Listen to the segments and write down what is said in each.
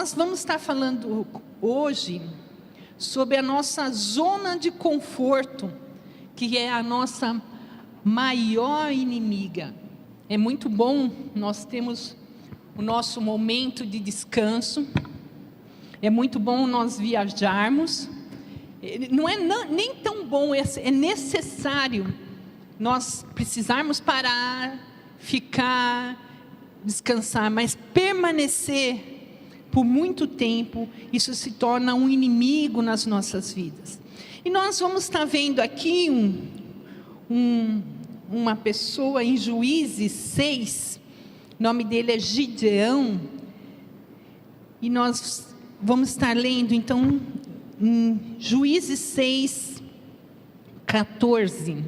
Nós vamos estar falando hoje sobre a nossa zona de conforto, que é a nossa maior inimiga. É muito bom nós termos o nosso momento de descanso, é muito bom nós viajarmos, não é nem tão bom, é necessário nós precisarmos parar, ficar, descansar, mas permanecer por muito tempo, isso se torna um inimigo nas nossas vidas. E nós vamos estar vendo aqui uma pessoa em Juízes 6, o nome dele é Gideão, e nós vamos estar lendo então em Juízes 6, 14,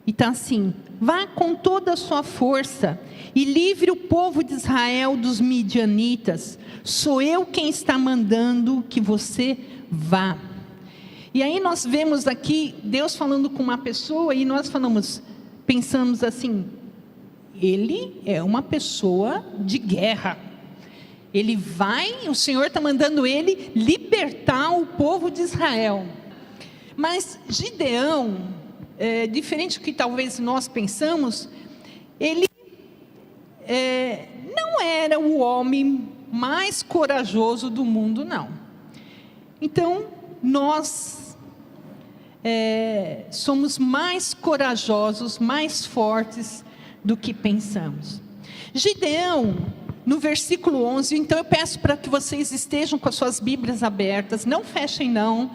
e está assim: vá com toda a sua força e livre o povo de Israel dos midianitas, sou eu quem está mandando que você vá. E aí nós vemos aqui Deus falando com uma pessoa, e nós pensamos assim, ele é uma pessoa de guerra, o Senhor está mandando ele libertar o povo de Israel. Mas Gideão, diferente do que talvez nós pensamos, ele não era o homem mais corajoso do mundo, não. Então, nós somos mais corajosos, mais fortes do que pensamos. Gideão, no versículo 11, então eu peço para que vocês estejam com as suas Bíblias abertas, não fechem não.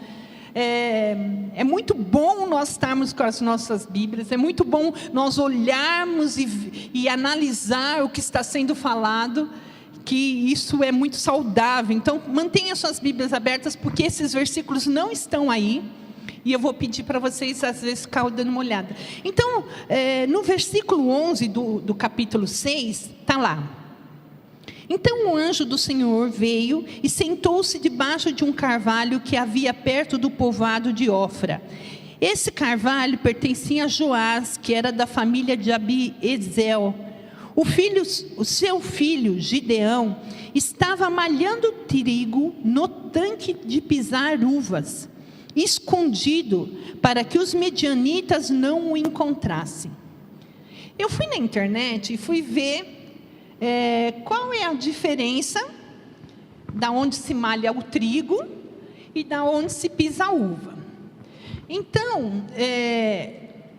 É muito bom nós estarmos com as nossas Bíblias, é muito bom nós olharmos e analisar o que está sendo falado, que isso é muito saudável. Então mantenha suas Bíblias abertas, porque esses versículos não estão aí, e eu vou pedir para vocês às vezes ficarem dando uma olhada. Então no versículo 11 do capítulo 6, está lá: então o anjo do Senhor veio e sentou-se debaixo de um carvalho que havia perto do povoado de Ofra. Esse carvalho pertencia a Joás, que era da família de Abiezer. O seu filho, Gideão, estava malhando trigo no tanque de pisar uvas, escondido, para que os medianitas não o encontrassem. Eu fui na internet e fui ver qual é a diferença da onde se malha o trigo e da onde se pisa a uva. Então,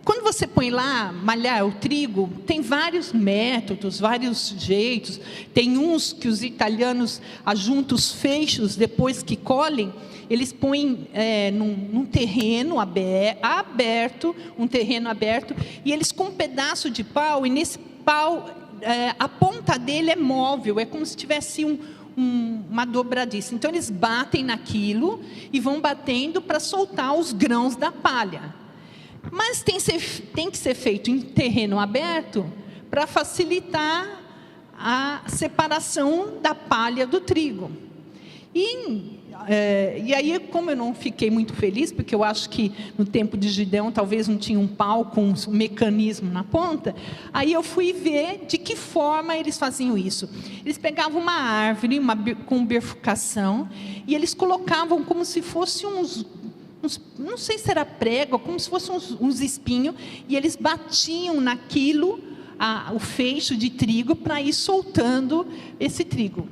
quando você põe lá malhar o trigo, tem vários métodos, vários jeitos. Tem uns que os italianos ajuntam os feixes depois que colhem, eles põem num terreno aberto, e eles com um pedaço de pau, e nesse pau a ponta dele é móvel, é como se tivesse uma dobradiça. Então eles batem naquilo e vão batendo para soltar os grãos da palha. Mas tem que ser feito em terreno aberto para facilitar a separação da palha do trigo. E aí, como eu não fiquei muito feliz, porque eu acho que no tempo de Gideão talvez não tinha um pau com um mecanismo na ponta, aí eu fui ver de que forma eles faziam isso. Eles pegavam uma árvore com bifurcação, e eles colocavam como se fosse não sei se era prego, como se fossem uns espinhos, e eles batiam naquilo, o feixe de trigo, para ir soltando esse trigo.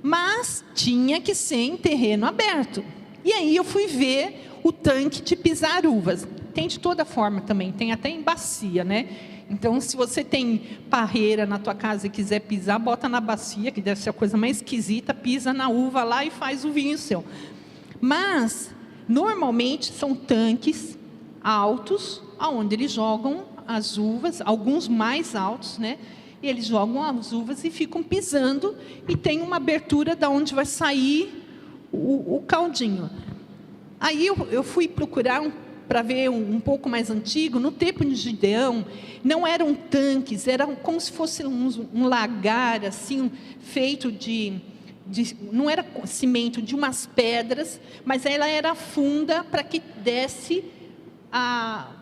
Mas tinha que ser em terreno aberto. E aí eu fui ver o tanque de pisar uvas. Tem de toda forma também, tem até em bacia, né? Então, se você tem parreira na tua casa e quiser pisar, bota na bacia, que deve ser a coisa mais esquisita, pisa na uva lá e faz o vinho seu. Mas, normalmente, são tanques altos, onde eles jogam as uvas, alguns mais altos, né? E eles jogam as uvas e ficam pisando, e tem uma abertura da onde vai sair o caldinho. Aí eu fui procurar para ver um pouco mais antigo. No tempo de Gideão, não eram tanques, eram como se fosse um lagar assim, feito não era cimento, de umas pedras, mas ela era funda para que desse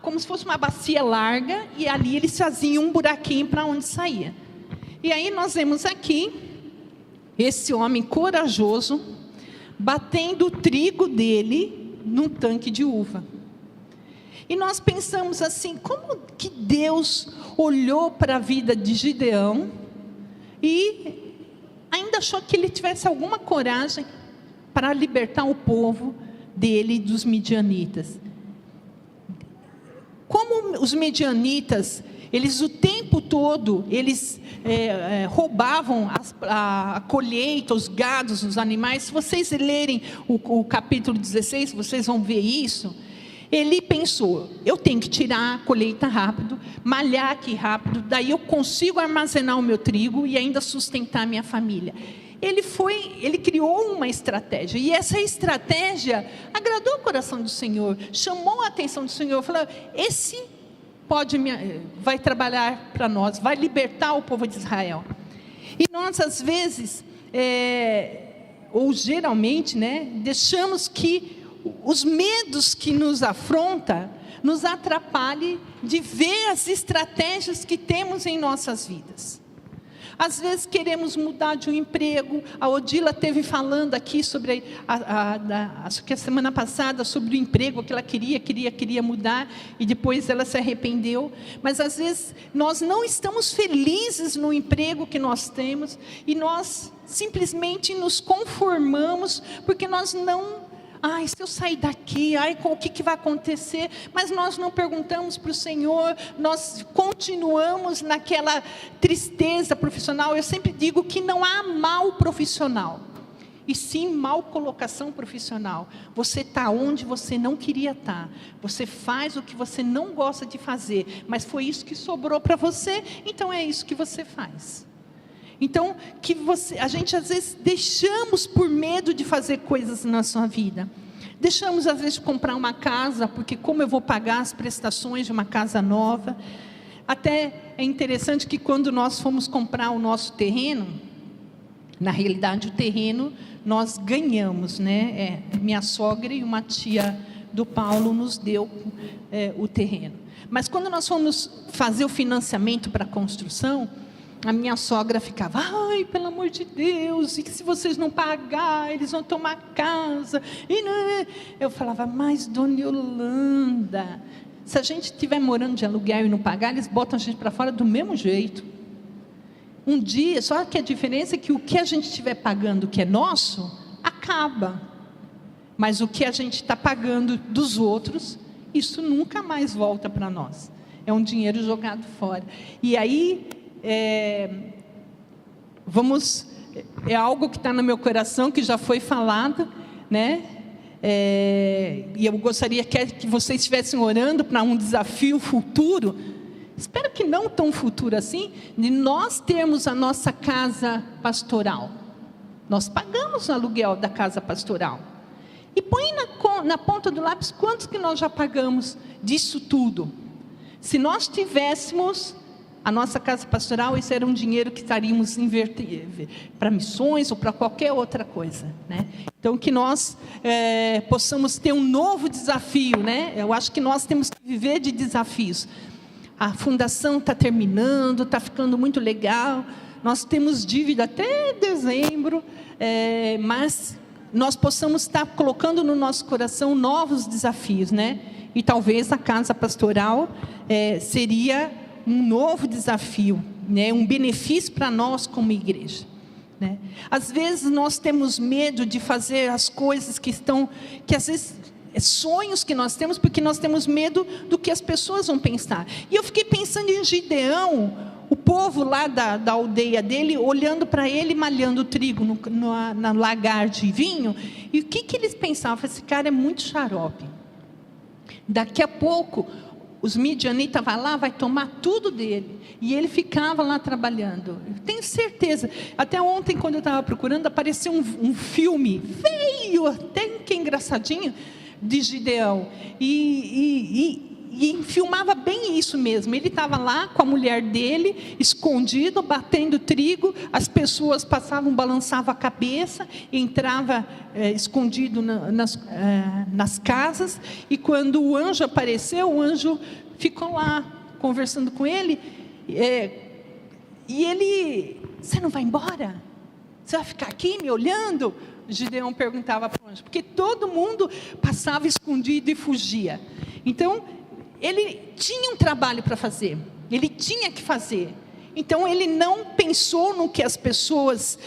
como se fosse uma bacia larga, e ali eles faziam um buraquinho para onde saía. E aí nós vemos aqui esse homem corajoso, batendo o trigo dele num tanque de uva. E nós pensamos assim, como que Deus olhou para a vida de Gideão e ainda achou que ele tivesse alguma coragem para libertar o povo dele e dos midianitas. Como os midianitas, eles o tempo todo, eles roubavam a colheita, os gados, os animais. Se vocês lerem o capítulo 16, vocês vão ver isso. Ele pensou, eu tenho que tirar a colheita rápido, malhar aqui rápido, daí eu consigo armazenar o meu trigo e ainda sustentar a minha família. Ele criou uma estratégia, e essa estratégia agradou o coração do Senhor, chamou a atenção do Senhor, falou, esse vai trabalhar para nós, vai libertar o povo de Israel. E nós às vezes, ou geralmente, deixamos que os medos que nos afrontam, nos atrapalhem de ver as estratégias que temos em nossas vidas. Às vezes queremos mudar de um emprego. A Odila esteve falando aqui sobre acho que a semana passada, sobre o emprego que ela queria mudar, e depois ela se arrependeu. Mas às vezes nós não estamos felizes no emprego que nós temos, e nós simplesmente nos conformamos, porque nós não... se eu sair daqui, o que vai acontecer? Mas nós não perguntamos para o Senhor, nós continuamos naquela tristeza profissional. Eu sempre digo que não há mal profissional, e sim mal colocação profissional. Você está onde você não queria estar, você faz o que você não gosta de fazer, mas foi isso que sobrou para você, então é isso que você faz. Então, a gente às vezes deixamos por medo de fazer coisas na sua vida. Deixamos às vezes de comprar uma casa, porque como eu vou pagar as prestações de uma casa nova? Até é interessante que quando nós fomos comprar o nosso terreno, na realidade o terreno nós ganhamos, minha sogra e uma tia do Paulo nos deu o terreno. Mas quando nós fomos fazer o financiamento para a construção, a minha sogra ficava, pelo amor de Deus, e se vocês não pagar, eles vão tomar casa. Eu falava, mas dona Yolanda, se a gente estiver morando de aluguel e não pagar, eles botam a gente para fora do mesmo jeito. Um dia, só que a diferença é que o que a gente estiver pagando, que é nosso, acaba. Mas o que a gente está pagando dos outros, isso nunca mais volta para nós. É um dinheiro jogado fora. E aí... é algo que está no meu coração, que já foi falado, e eu gostaria que vocês estivessem orando para um desafio futuro, espero que não tão futuro assim, de nós termos a nossa casa pastoral. Nós pagamos o aluguel da casa pastoral, e põe na ponta do lápis quantos que nós já pagamos disso tudo. Se nós tivéssemos a nossa casa pastoral, isso era um dinheiro que estaríamos invertindo para missões ou para qualquer outra coisa, Então que nós possamos ter um novo desafio, Eu acho que nós temos que viver de desafios. A fundação está terminando, está ficando muito legal, nós temos dívida até dezembro, mas nós possamos estar colocando no nosso coração novos desafios, E talvez a casa pastoral seria um novo desafio, um benefício para nós como igreja. Às vezes nós temos medo de fazer as coisas que às vezes sonhos que nós temos, porque nós temos medo do que as pessoas vão pensar. E eu fiquei pensando em Gideão, o povo lá da aldeia dele, olhando para ele, malhando trigo na lagar de vinho, e o que eles pensavam? Esse cara é muito xarope, daqui a pouco os midianitas vão lá, vai tomar tudo dele. E ele ficava lá trabalhando. Eu tenho certeza. Até ontem, quando eu estava procurando, apareceu um filme feio, até que engraçadinho, de Gideão. E filmava bem isso mesmo. Ele estava lá com a mulher dele, escondido, batendo trigo. As pessoas passavam, balançavam a cabeça, entrava escondido nas casas. E quando o anjo apareceu, o anjo ficou lá conversando com ele. E ele, você não vai embora? Você vai ficar aqui me olhando? Gideão perguntava para o anjo, porque todo mundo passava escondido e fugia. Então, ele tinha um trabalho para fazer, ele tinha que fazer. Então, ele não pensou no que as pessoas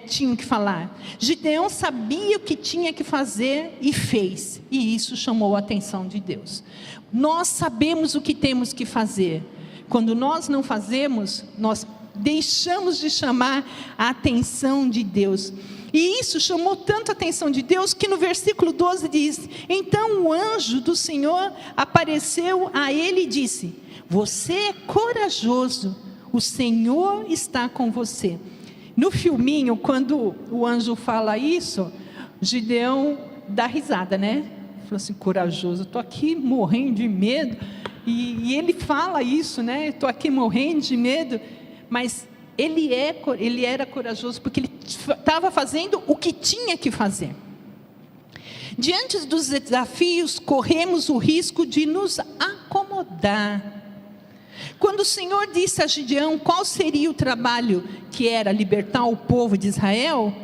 tinham que falar. Gideão sabia o que tinha que fazer e fez, e isso chamou a atenção de Deus. Nós sabemos o que temos que fazer. Quando nós não fazemos, nós deixamos de chamar a atenção de Deus. E isso chamou tanto a atenção de Deus, que no versículo 12 diz: então o anjo do Senhor apareceu a ele e disse: você é corajoso, o Senhor está com você. No filminho, quando o anjo fala isso, Gideão dá risada, né? Falou assim: corajoso, estou aqui morrendo de medo. E ele fala isso, né? Estou aqui morrendo de medo. Mas ele era corajoso porque ele estava fazendo o que tinha que fazer. Diante dos desafios, corremos o risco de nos acomodar. Quando o Senhor disse a Gideão qual seria o trabalho que era libertar o povo de Israel,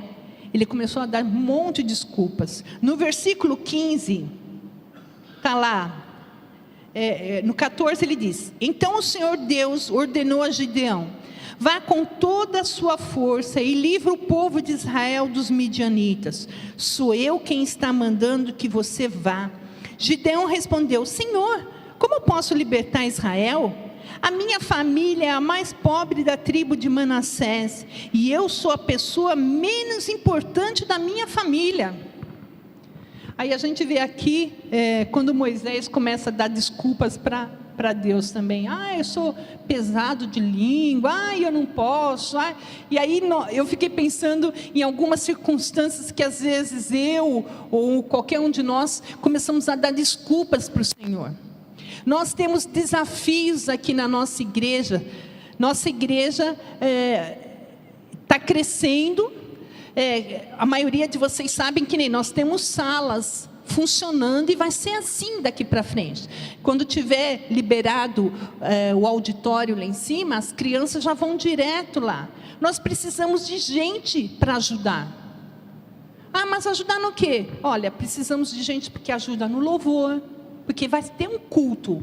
ele começou a dar um monte de desculpas. No versículo 15, está lá, no 14 ele diz: então o Senhor Deus ordenou a Gideão: vá com toda a sua força e livre o povo de Israel dos midianitas. Sou eu quem está mandando que você vá. Gideão respondeu: Senhor, como posso libertar Israel? A minha família é a mais pobre da tribo de Manassés, e eu sou a pessoa menos importante da minha família. Aí a gente vê aqui, quando Moisés começa a dar desculpas para Deus também. Eu sou pesado de língua, eu não posso. E aí eu fiquei pensando em algumas circunstâncias que às vezes eu, ou qualquer um de nós, começamos a dar desculpas para o Senhor. Nós temos desafios aqui na nossa igreja. Nossa igreja está crescendo. A maioria de vocês sabem que nem nós temos salas funcionando, e vai ser assim daqui para frente. Quando tiver liberado o auditório lá em cima, as crianças já vão direto lá. Nós precisamos de gente para ajudar. Mas ajudar no quê? Olha, precisamos de gente que ajuda no louvor, porque vai ter um culto.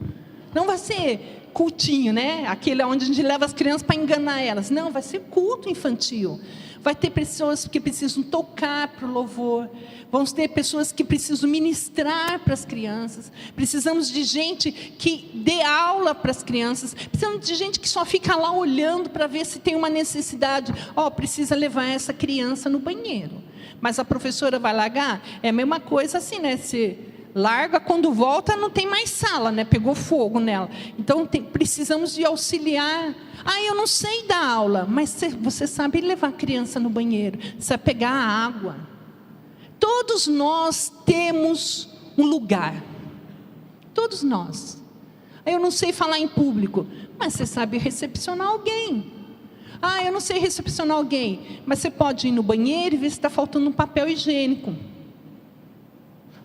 Não vai ser cultinho, né? Aquele onde a gente leva as crianças para enganar elas. Não, vai ser culto infantil. Vai ter pessoas que precisam tocar para o louvor. Vamos ter pessoas que precisam ministrar para as crianças. Precisamos de gente que dê aula para as crianças. Precisamos de gente que só fica lá olhando para ver se tem uma necessidade. Precisa levar essa criança no banheiro. Mas a professora vai largar? É a mesma coisa assim, né? Se larga, quando volta não tem mais sala, né? Pegou fogo nela. Então precisamos de auxiliar. Eu não sei dar aula, mas você sabe levar a criança no banheiro, você vai pegar a água. Todos nós temos um lugar. Todos nós. Eu não sei falar em público, mas você sabe recepcionar alguém. Eu não sei recepcionar alguém, mas você pode ir no banheiro e ver se está faltando um papel higiênico.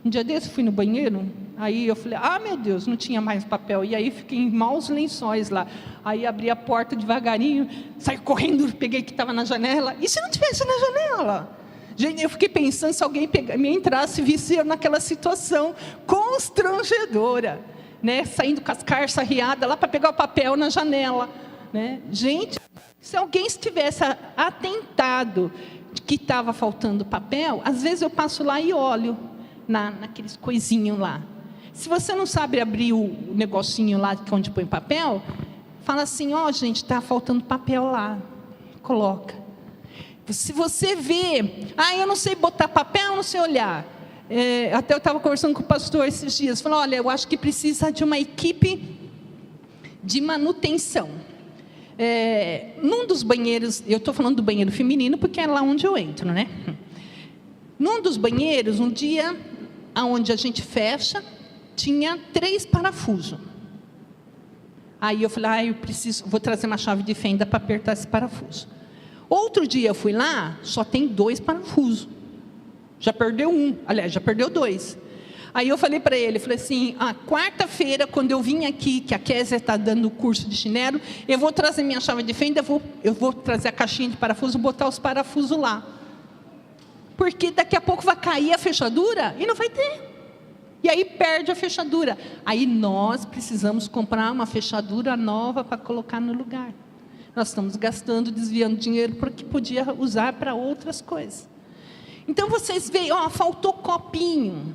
Um dia desse fui no banheiro, aí eu falei: meu Deus, não tinha mais papel. E aí fiquei em maus lençóis lá. Aí abri a porta devagarinho, saí correndo, peguei que estava na janela. E se não tivesse na janela? Gente, eu fiquei pensando se alguém me entrasse e visse eu naquela situação constrangedora, né? Saindo com as carças riadas lá para pegar o papel na janela, né? Gente, se alguém estivesse atentado que estava faltando papel, às vezes eu passo lá e olho naqueles coisinhos lá. Se você não sabe abrir o negocinho lá onde põe papel, fala assim: gente, está faltando papel lá, coloca. Se você vê, eu não sei botar papel, eu não sei olhar. Até eu estava conversando com o pastor esses dias, falou: olha, eu acho que precisa de uma equipe de manutenção. Num dos banheiros, eu estou falando do banheiro feminino porque é lá onde eu entro, né? Num dos banheiros, um dia, aonde a gente fecha, tinha 3 parafusos. Aí eu falei: vou trazer uma chave de fenda para apertar esse parafuso. Outro dia eu fui lá, só tem 2 parafusos. Já perdeu um, aliás, já perdeu 2. Aí eu falei para ele, falei assim, quarta-feira, quando eu vim aqui, que a Kézia está dando o curso de chinelo, eu vou trazer minha chave de fenda, eu vou trazer a caixinha de parafuso, botar os parafusos lá. Porque daqui a pouco vai cair a fechadura e não vai ter. E aí perde a fechadura. Aí nós precisamos comprar uma fechadura nova para colocar no lugar. Nós estamos gastando, desviando dinheiro porque podia usar para outras coisas. Então vocês veem, faltou copinho.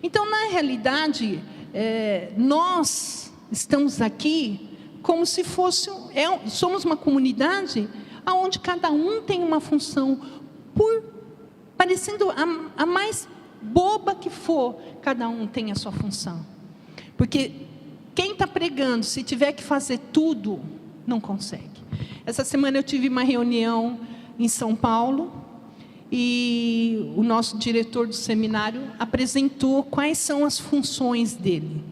Então, na realidade, nós estamos aqui como se fosse... somos uma comunidade onde cada um tem uma função. Parecendo a mais boba que for, cada um tem a sua função. Porque quem está pregando, se tiver que fazer tudo, não consegue. Essa semana eu tive uma reunião em São Paulo, e o nosso diretor do seminário apresentou quais são as funções dele.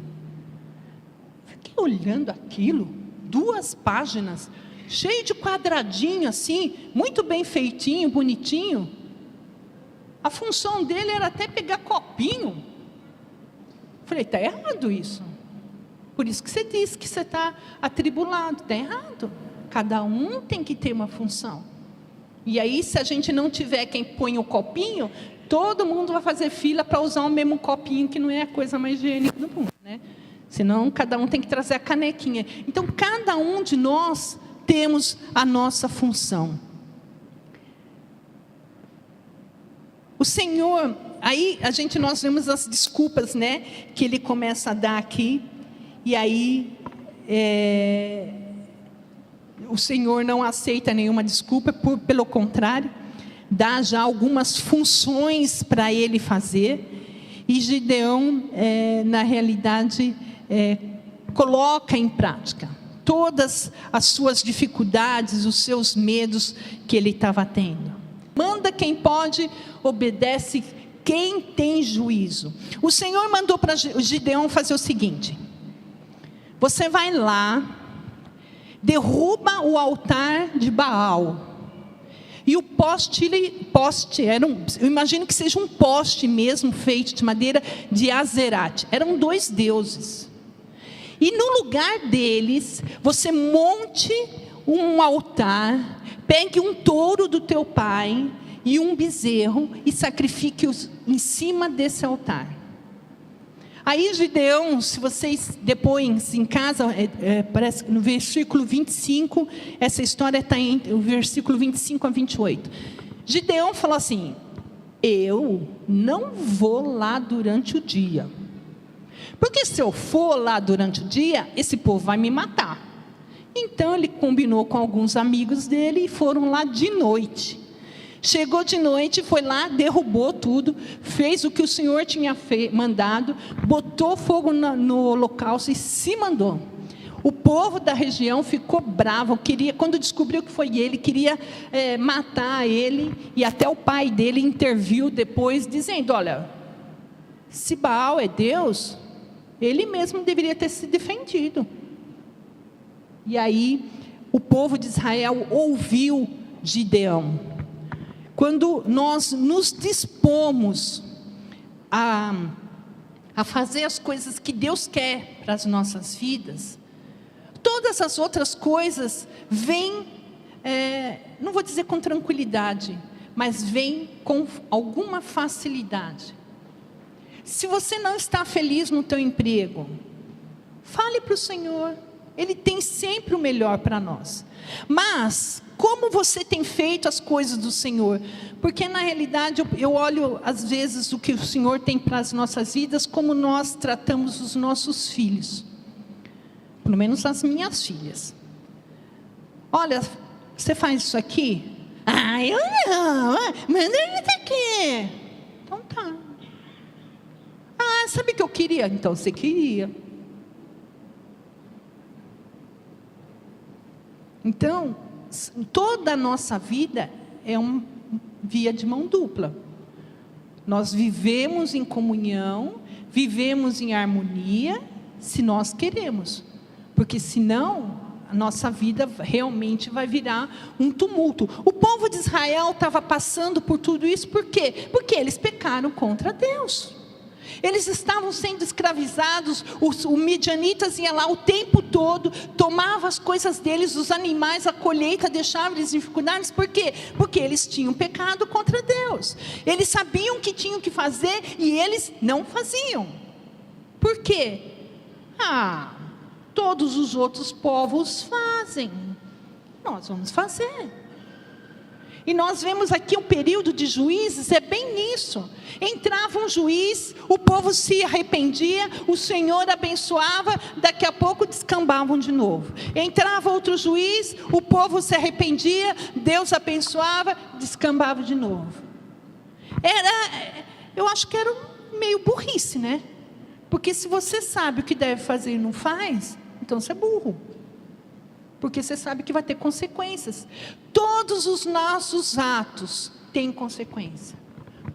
Fiquei olhando aquilo, 2 páginas, cheio de quadradinho assim, muito bem feitinho, bonitinho. A função dele era até pegar copinho. Falei, está errado isso. Por isso que você disse que você está atribulado. Está errado. Cada um tem que ter uma função. E aí, se a gente não tiver quem põe o copinho, todo mundo vai fazer fila para usar o mesmo copinho, que não é a coisa mais higiênica do mundo, né? Senão, cada um tem que trazer a canequinha. Então, cada um de nós temos a nossa função. O Senhor, aí nós vemos as desculpas, né, que Ele começa a dar aqui, e aí o Senhor não aceita nenhuma desculpa, pelo contrário, dá já algumas funções para ele fazer, e Gideão, na realidade, coloca em prática todas as suas dificuldades, os seus medos que ele estava tendo. Manda quem pode, obedece quem tem juízo. O Senhor mandou para Gideão fazer o seguinte: você vai lá, derruba o altar de Baal. E o poste eu imagino que seja um poste mesmo, feito de madeira de Azerate. Eram 2 deuses. E no lugar deles, você monte um altar, pegue um touro do teu pai e um bezerro e sacrifique-os em cima desse altar. Aí Gideão, se vocês depois em casa, parece que no versículo 25, essa história está entre o versículo 25 a 28. Gideão falou assim: eu não vou lá durante o dia, porque se eu for lá durante o dia, esse povo vai me matar. Então ele combinou com alguns amigos dele e foram lá de noite. Chegou de noite, foi lá, derrubou tudo, fez o que o Senhor tinha mandado, botou fogo no holocausto e se mandou. O povo da região ficou bravo, quando descobriu que foi ele, queria matar ele, e até o pai dele interviu depois, dizendo: olha, se Baal é Deus, ele mesmo deveria ter se defendido. E aí, o povo de Israel ouviu Gideão. Quando nós nos dispomos a fazer as coisas que Deus quer para as nossas vidas, todas as outras coisas vêm, não vou dizer com tranquilidade, mas vêm com alguma facilidade. Se você não está feliz no teu emprego, fale para o Senhor, Ele tem sempre o melhor para nós. Mas como você tem feito as coisas do Senhor? Porque na realidade eu olho às vezes o que o Senhor tem para as nossas vidas, como nós tratamos os nossos filhos. Pelo menos as minhas filhas. Olha, você faz isso aqui? Eu não, manda isso aqui. Então tá. Sabe o que eu queria? Então você queria. Então, toda a nossa vida é uma via de mão dupla. Nós vivemos em comunhão, vivemos em harmonia, se nós queremos. Porque senão, a nossa vida realmente vai virar um tumulto. O povo de Israel estava passando por tudo isso, por quê? Porque eles pecaram contra Deus. Eles estavam sendo escravizados. O midianitas ia lá o tempo todo, tomava as coisas deles, os animais, a colheita, deixava eles em dificuldades. Por quê? Porque eles tinham pecado contra Deus. Eles sabiam o que tinham que fazer e eles não faziam. Por quê? Todos os outros povos fazem, nós vamos fazer. E nós vemos aqui um período de Juízes, é bem nisso. Entrava um juiz, o povo se arrependia, o Senhor abençoava, daqui a pouco descambavam de novo. Entrava outro juiz, o povo se arrependia, Deus abençoava, descambava de novo. Eu acho que era meio burrice, né? Porque se você sabe o que deve fazer e não faz, então você é burro. Porque você sabe que vai ter consequências. Todos os nossos atos têm consequência.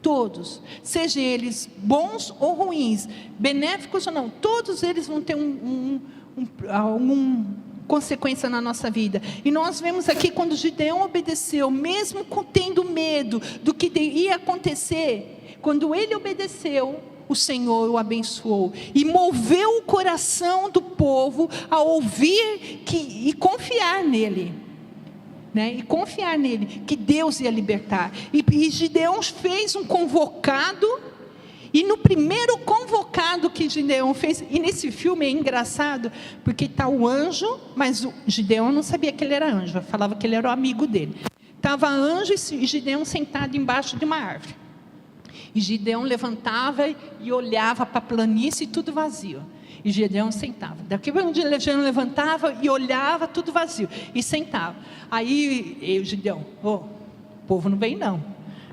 Todos. Sejam eles bons ou ruins, benéficos ou não. Todos eles vão ter alguma consequência na nossa vida. E nós vemos aqui quando Gideão obedeceu, mesmo tendo medo do que ia acontecer, quando ele obedeceu, o Senhor o abençoou e moveu o coração do povo a ouvir e confiar nele, né? E confiar nele, que Deus ia libertar. E Gideão fez um convocado, e no primeiro convocado que Gideão fez, e nesse filme é engraçado, porque está o anjo, mas o Gideão não sabia que ele era anjo, falava que ele era o amigo dele. Estava anjo e Gideão sentado embaixo de uma árvore. E Gideão levantava e olhava para a planície e tudo vazio. E Gideão sentava. Daqui a um dia Gideão levantava e olhava tudo vazio. E sentava. Aí Gideão, o povo não vem não.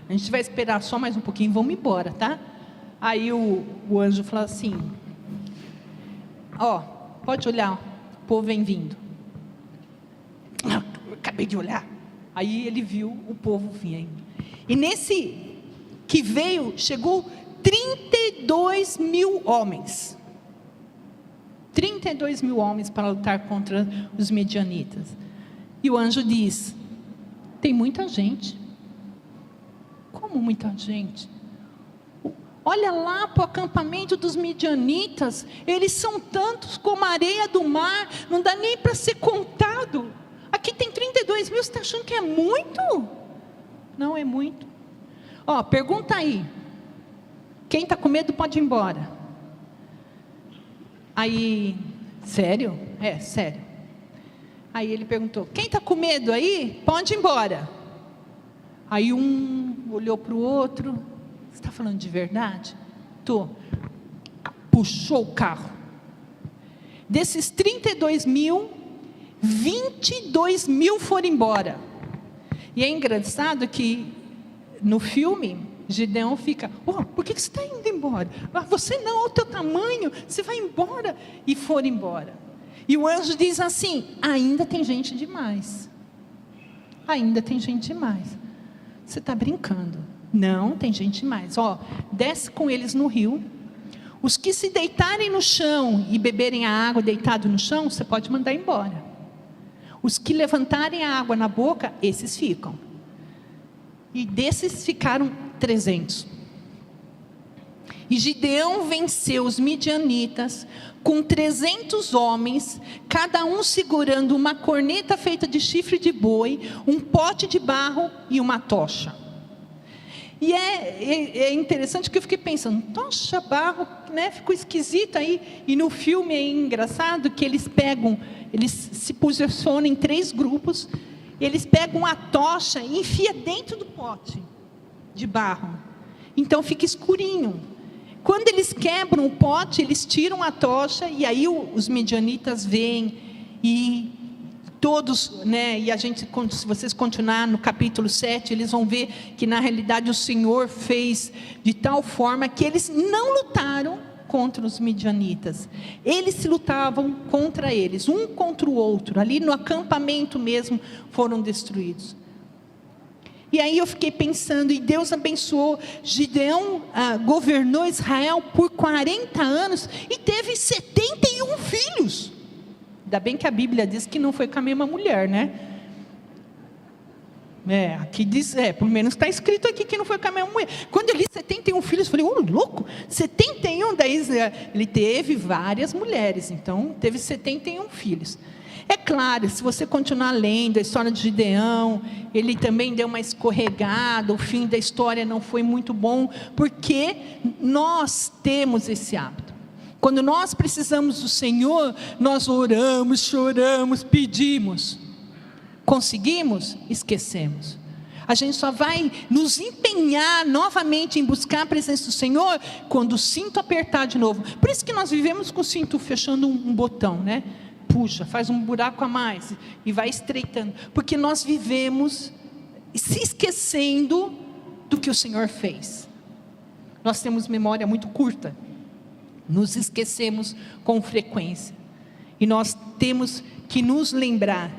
A gente vai esperar só mais um pouquinho, vamos embora, tá? Aí o anjo falou assim, pode olhar, o povo vem vindo. Eu acabei de olhar. Aí ele viu o povo vindo. E nesse que veio, chegou 32 mil homens. 32 mil homens para lutar contra os medianitas. E o anjo diz, tem muita gente. Como muita gente? Olha lá para o acampamento dos midianitas, eles são tantos como a areia do mar, não dá nem para ser contado. Aqui tem 32 mil, você está achando que é muito? Não é muito. Pergunta aí, quem está com medo pode ir embora. Aí, sério? Sério. Aí ele perguntou, quem está com medo aí, pode ir embora. Aí um olhou para o outro, você está falando de verdade? Estou. Puxou o carro. Desses 32 mil, 22 mil foram embora. E é engraçado que no filme, Gideão fica, por que você está indo embora? Você não, olha o teu tamanho, você vai embora. E foram embora. E o anjo diz assim, ainda tem gente demais. Ainda tem gente demais. Você está brincando. Não, tem gente demais. Desce com eles no rio. Os que se deitarem no chão e beberem a água deitado no chão, você pode mandar embora. Os que levantarem a água na boca, esses ficam. E desses ficaram 300. E Gideão venceu os midianitas com 300 homens, cada um segurando uma corneta feita de chifre de boi, um pote de barro e uma tocha. E é interessante que eu fiquei pensando, tocha, barro, né? Ficou esquisito aí. E no filme é engraçado que eles se posicionam em 3 grupos. Eles pegam a tocha e enfiam dentro do pote de barro. Então fica escurinho. Quando eles quebram o pote, eles tiram a tocha e aí os midianitas vêm e todos, né? E se vocês continuarem no capítulo 7, eles vão ver que na realidade o Senhor fez de tal forma que eles não lutaram contra os midianitas. Eles se lutavam contra eles, um contra o outro. Ali no acampamento mesmo foram destruídos. E aí eu fiquei pensando, e Deus abençoou. Gideão governou Israel por 40 anos e teve 71 filhos. Ainda bem que a Bíblia diz que não foi com a mesma mulher, né? Aqui diz, pelo menos está escrito aqui que não foi com a minha mulher. Quando eu li 71 filhos, eu falei, louco, 71, daí ele teve várias mulheres, então teve 71 filhos. É claro, se você continuar lendo a história de Gideão, ele também deu uma escorregada, o fim da história não foi muito bom, porque nós temos esse hábito. Quando nós precisamos do Senhor, nós oramos, choramos, pedimos. Conseguimos? Esquecemos. A gente só vai nos empenhar novamente em buscar a presença do Senhor quando o cinto apertar de novo. Por isso que nós vivemos com o cinto fechando um botão, né? Puxa, faz um buraco a mais e vai estreitando, porque nós vivemos se esquecendo do que o Senhor fez. Nós temos memória muito curta, nos esquecemos com frequência, e nós temos que nos lembrar.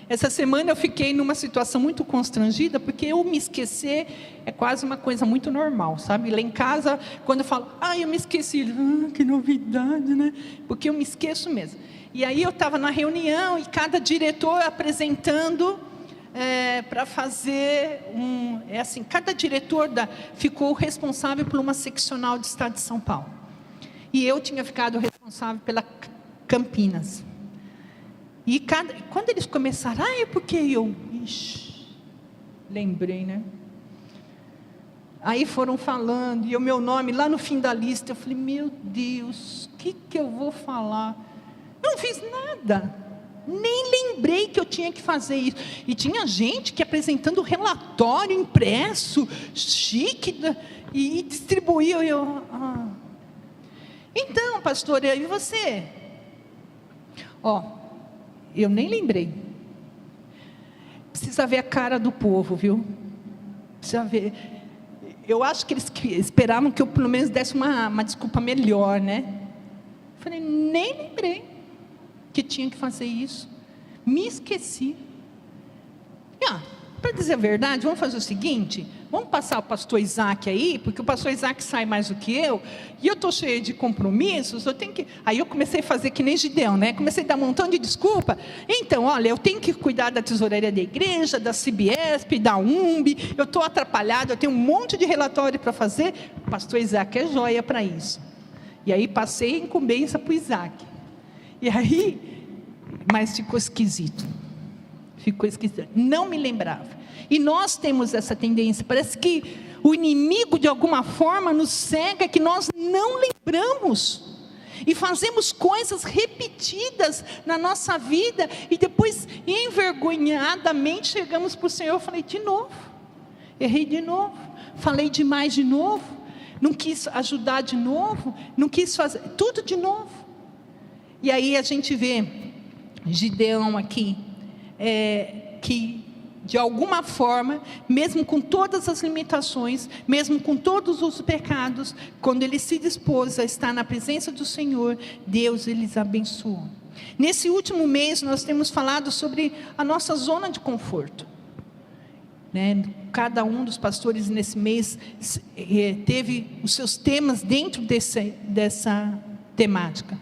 Essa semana eu fiquei numa situação muito constrangida, porque eu me esquecer é quase uma coisa muito normal, sabe? Lá em casa, quando eu falo, eu me esqueci, que novidade, né? Porque eu me esqueço mesmo. E aí eu estava na reunião, e cada diretor apresentando para fazer cada diretor ficou responsável por uma seccional do estado de São Paulo. E eu tinha ficado responsável pela Campinas. E quando eles começaram, é porque eu... lembrei, né? Aí foram falando, e o meu nome lá no fim da lista, eu falei, meu Deus, o que eu vou falar? Não fiz nada, nem lembrei que eu tinha que fazer isso. E tinha gente que apresentando relatório impresso, chique, e distribuía. Então, pastor, e você? Eu nem lembrei. Precisa ver a cara do povo, viu? Precisa ver. Eu acho que eles esperavam que eu pelo menos desse uma desculpa melhor, né? Eu falei, nem lembrei que tinha que fazer isso, me esqueci. Para dizer a verdade, vamos fazer o seguinte, vamos passar o pastor Isaac aí, porque o pastor Isaac sai mais do que eu, e eu estou cheio de compromissos, aí eu comecei a fazer que nem Gideão, né? Comecei a dar um montão de desculpa. Então, olha, eu tenho que cuidar da tesouraria da igreja, da CBSP, da UMB, eu estou atrapalhado, eu tenho um monte de relatório para fazer. O pastor Isaac é joia para isso. E aí passei a incumbência para o Isaac. E aí, mas ficou esquisito, não me lembrava. E nós temos essa tendência, parece que o inimigo de alguma forma nos cega, que nós não lembramos, e fazemos coisas repetidas na nossa vida, e depois envergonhadamente chegamos para o Senhor. Eu falei de novo, errei de novo, falei demais de novo, não quis ajudar de novo, não quis fazer, tudo de novo. E aí a gente vê Gideão aqui, que de alguma forma, mesmo com todas as limitações, mesmo com todos os pecados, quando ele se dispôs a estar na presença do Senhor, Deus eles abençoou. Nesse último mês nós temos falado sobre a nossa zona de conforto, né? Cada um dos pastores nesse mês teve os seus temas dentro dessa temática.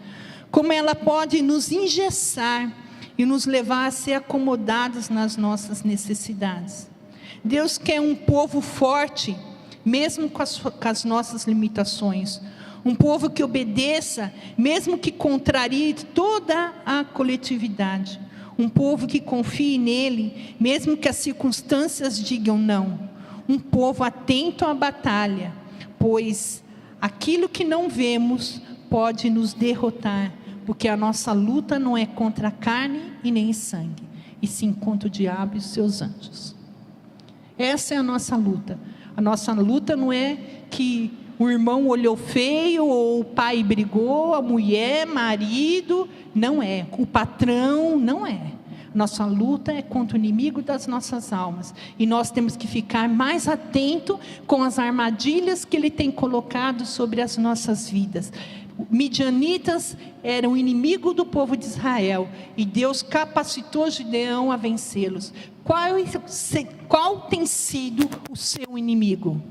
Como ela pode nos engessar e nos levar a ser acomodados nas nossas necessidades. Deus quer um povo forte, mesmo com as nossas limitações. Um povo que obedeça, mesmo que contrarie toda a coletividade. Um povo que confie nele, mesmo que as circunstâncias digam não. Um povo atento à batalha, pois aquilo que não vemos pode nos derrotar, porque a nossa luta não é contra a carne e nem sangue, e sim contra o diabo e os seus anjos. Essa é a nossa luta. A nossa luta não é que o irmão olhou feio, ou o pai brigou, a mulher, marido, não é. O patrão, não é. Nossa luta é contra o inimigo das nossas almas, e nós temos que ficar mais atento com as armadilhas que ele tem colocado sobre as nossas vidas. Midianitas eram inimigo do povo de Israel, e Deus capacitou Gideão a vencê-los. Qual tem sido o seu inimigo?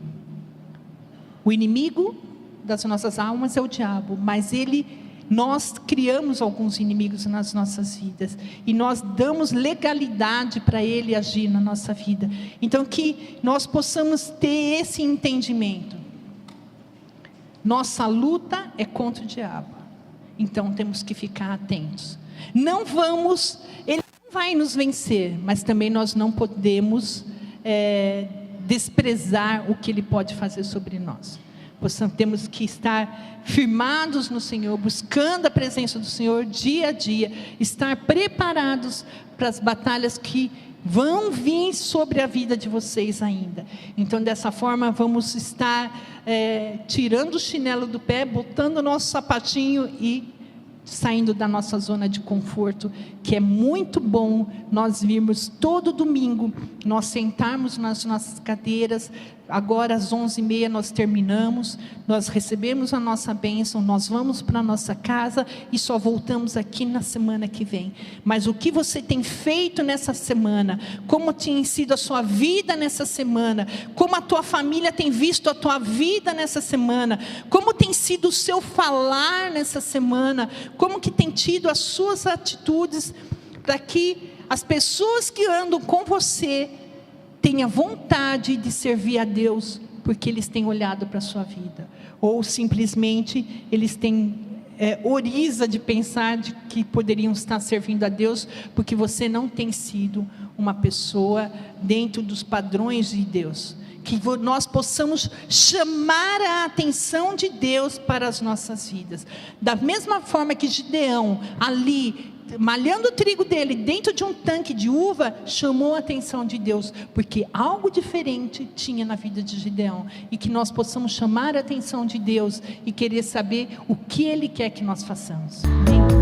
O inimigo das nossas almas é o diabo, mas ele nós criamos alguns inimigos nas nossas vidas, e nós damos legalidade para ele agir na nossa vida. Então que nós possamos ter esse entendimento. Nossa luta é contra o diabo, então temos que ficar atentos. Ele não vai nos vencer, mas também nós não podemos desprezar o que ele pode fazer sobre nós. Temos que estar firmados no Senhor, buscando a presença do Senhor dia a dia, estar preparados para as batalhas que vão vir sobre a vida de vocês ainda. Então dessa forma vamos estar tirando o chinelo do pé, botando o nosso sapatinho e saindo da nossa zona de conforto, que é muito bom nós virmos todo domingo, nós sentarmos nas nossas cadeiras. Agora às 11h30 nós terminamos, nós recebemos a nossa bênção, nós vamos para a nossa casa e só voltamos aqui na semana que vem. Mas o que você tem feito nessa semana, como tem sido a sua vida nessa semana, como a tua família tem visto a tua vida nessa semana, como tem sido o seu falar nessa semana, como que tem tido as suas atitudes, para que as pessoas que andam com você tenha vontade de servir a Deus, porque eles têm olhado para a sua vida, ou simplesmente eles têm oriza de pensar de que poderiam estar servindo a Deus, porque você não tem sido uma pessoa dentro dos padrões de Deus. Que nós possamos chamar a atenção de Deus para as nossas vidas, da mesma forma que Gideão ali, malhando o trigo dele dentro de um tanque de uva, chamou a atenção de Deus, porque algo diferente tinha na vida de Gideão, e que nós possamos chamar a atenção de Deus, e querer saber o que Ele quer que nós façamos. Amém?